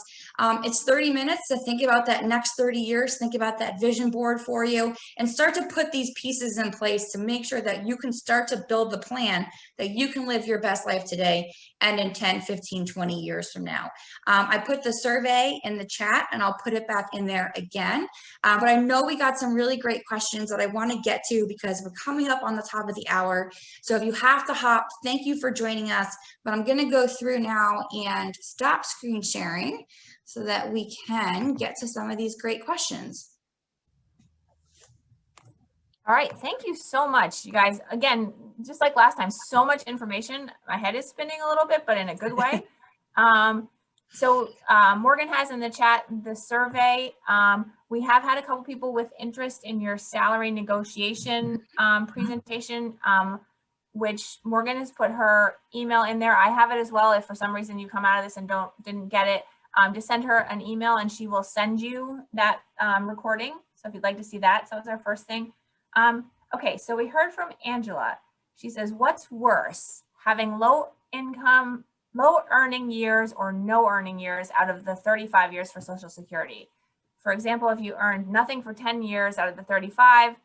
It's 30 minutes to think about that next 30 years, think about that vision board for you, and start to put these pieces in place to make sure that you can start to build the plan that you can live your best life today and in 10, 15, 20 years from now. I put the survey in the chat, and I'll put it back in there again. But I know we got some really great questions that I want to get to because we're coming up on the top of the hour. So if you have to hop, thank you for joining us. But I'm going to go through now and stop screen sharing so that we can get to some of these great questions. All right, thank you so much, you guys. Again, just like last time, so much information. My head is spinning a little bit, but in a good way. So Morgan has in the chat the survey. We have had a couple people with interest in your salary negotiation presentation, which Morgan has put her email in there. I have it as well. If for some reason you come out of this and didn't get it, just send her an email and she will send you that recording. So if you'd like to see that, so that's our first thing. Okay, so we heard from Angela. She says, what's worse, having low earning years or no earning years out of the 35 years for Social Security? For example, if you earned nothing for 10 years out of the 35,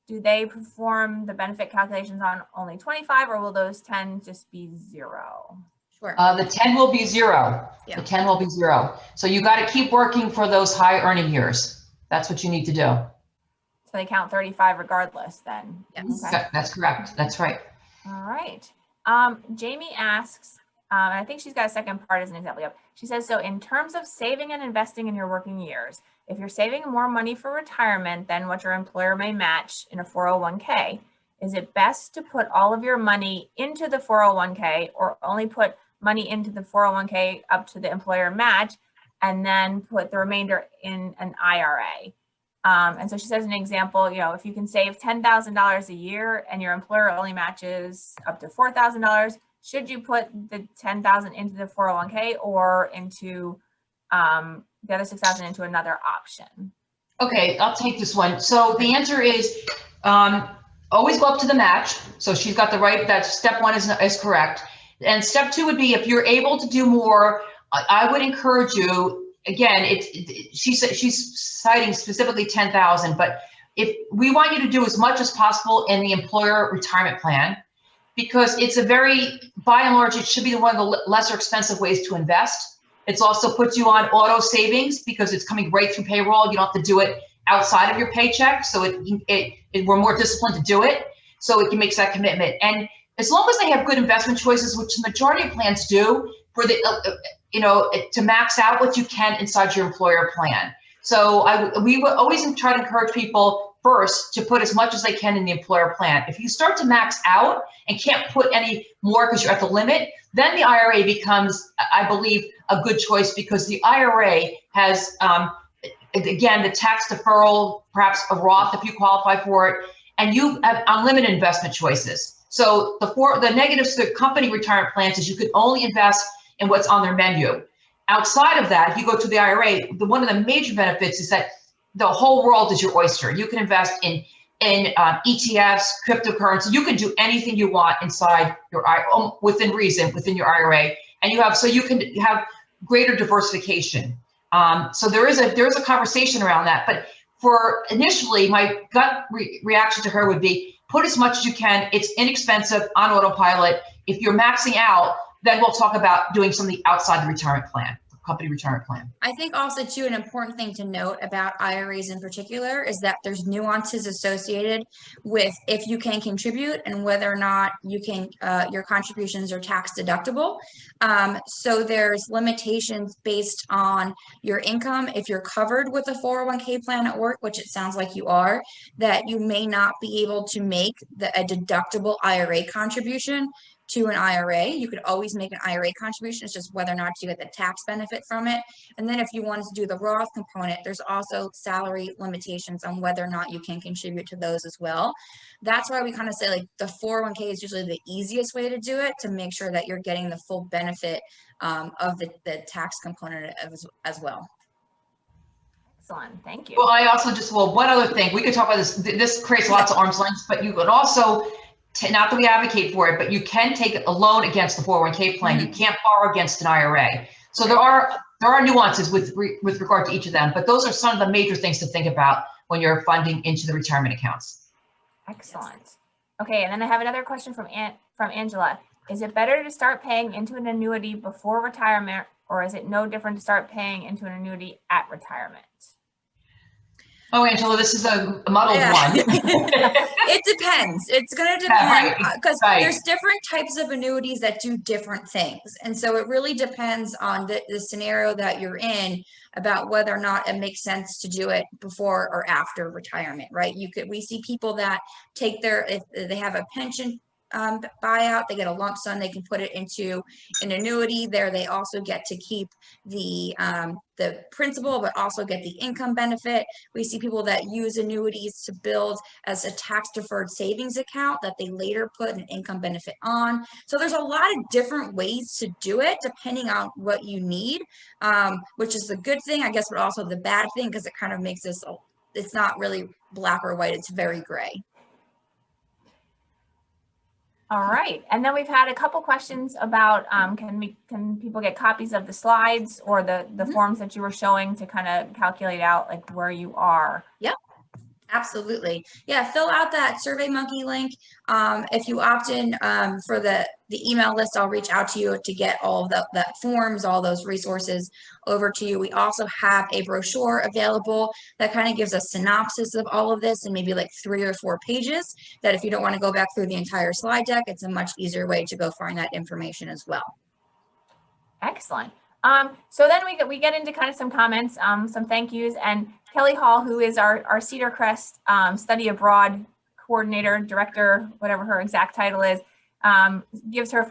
do they perform the benefit calculations on only 25, or will those 10 just be 0? Sure. The 10 will be 0. Yeah. The 10 will be 0. So you got to keep working for those high earning years. That's what you need to do. So they count 35 regardless then? Yes. Okay. That's correct. That's right. All right. Jamie asks, and I think she's got a second part as an example. Yep. She says, so in terms of saving and investing in your working years, if you're saving more money for retirement than what your employer may match in a 401k, is it best to put all of your money into the 401k or only put money into the 401k up to the employer match and then put the remainder in an IRA? And so she says an example, if you can save $10,000 a year and your employer only matches up to $4,000, should you put the $10,000 into the 401k or into the other $6,000 into another option? Okay, I'll take this one. So the answer is always go up to the match. So she's got the right, that step 1 is correct. And step 2 would be if you're able to do more, I would encourage you, again, she's citing specifically 10,000, but if we want you to do as much as possible in the employer retirement plan, because it's a by and large, it should be one of the lesser expensive ways to invest. It's also puts you on auto savings because it's coming right through payroll. You don't have to do it outside of your paycheck. So we're more disciplined to do it. So it makes that commitment. And as long as they have good investment choices, which the majority of plans do, for the to max out what you can inside your employer plan. So we would always try to encourage people first to put as much as they can in the employer plan. If you start to max out and can't put any more because you're at the limit, then the IRA becomes, I believe, a good choice because the IRA has, again, the tax deferral, perhaps a Roth if you qualify for it, and you have unlimited investment choices. So the negatives to the company retirement plans is you could only invest in what's on their menu. Outside of that, if you go to the IRA, one of the major benefits is that the whole world is your oyster. You can invest in ETFs, cryptocurrency. You can do anything you want inside your within reason within your IRA, and you can have greater diversification. So there is a conversation around that. But for initially, my gut reaction to her would be put as much as you can. It's inexpensive on autopilot. If you're maxing out, then we'll talk about doing something outside the retirement plan, company retirement plan. I think also too, an important thing to note about IRAs in particular is that there's nuances associated with if you can contribute and whether or not you can, your contributions are tax deductible. So there's limitations based on your income. If you're covered with a 401k plan at work, which it sounds like you are, that you may not be able to make a deductible IRA contribution to an IRA. You could always make an IRA contribution. It's just whether or not you get the tax benefit from it. And then if you wanted to do the Roth component, there's also salary limitations on whether or not you can contribute to those as well. That's why we kind of say like the 401k is usually the easiest way to do it to make sure that you're getting the full benefit of the tax component as well. Excellent, thank you. Well, one other thing, we could talk about this. This creates lots of arm's lengths, but you could also, not that we advocate for it, but you can take a loan against the 401k plan. Mm-hmm. You can't borrow against an IRA. So there are nuances with regard to each of them, but those are some of the major things to think about when you're funding into the retirement accounts. Excellent. Okay, and then I have another question from Angela. Is it better to start paying into an annuity before retirement, or is it no different to start paying into an annuity at retirement? Oh, Angela, this is a muddled one. It depends. It's going to depend because there's different types of annuities that do different things. And so it really depends on the scenario that you're in about whether or not it makes sense to do it before or after retirement, right? We see people that take if they have a pension buyout. They get a lump sum. They can put it into an annuity. There, they also get to keep the principal, but also get the income benefit. We see people that use annuities to build as a tax-deferred savings account that they later put an income benefit on. So there's a lot of different ways to do it depending on what you need, which is the good thing, I guess, but also the bad thing, because it kind of makes this, it's not really black or white, it's very gray. All right, and then we've had a couple questions about can people get copies of the slides or the forms that you were showing to kind of calculate out like where you are? Yep, absolutely. Yeah, fill out that SurveyMonkey link. If you opt in for the email list, I'll reach out to you to get all of that forms, all those resources over to you. We also have a brochure available that kind of gives a synopsis of all of this in maybe like 3 or 4 pages, that if you don't want to go back through the entire slide deck, it's a much easier way to go find that information as well. Excellent. So then we get into kind of some comments, some thank yous, and Kelly Hall, who is our Cedar Crest study abroad coordinator, director, whatever her exact title is, gives her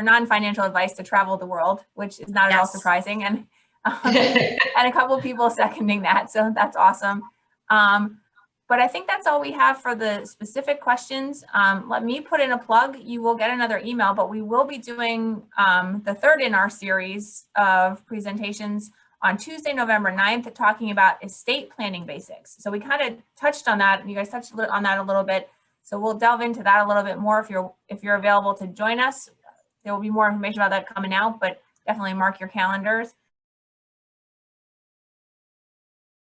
non-financial advice to travel the world, which is not at all surprising, and a couple of people seconding that, so that's awesome. But I think that's all we have for the specific questions. Let me put in a plug. You will get another email, but we will be doing the third in our series of presentations on Tuesday, November 9th, talking about estate planning basics. So we kind of touched on that, and you guys touched on that a little bit. So we'll delve into that a little bit more if you're available to join us. There will be more information about that coming out, but definitely mark your calendars.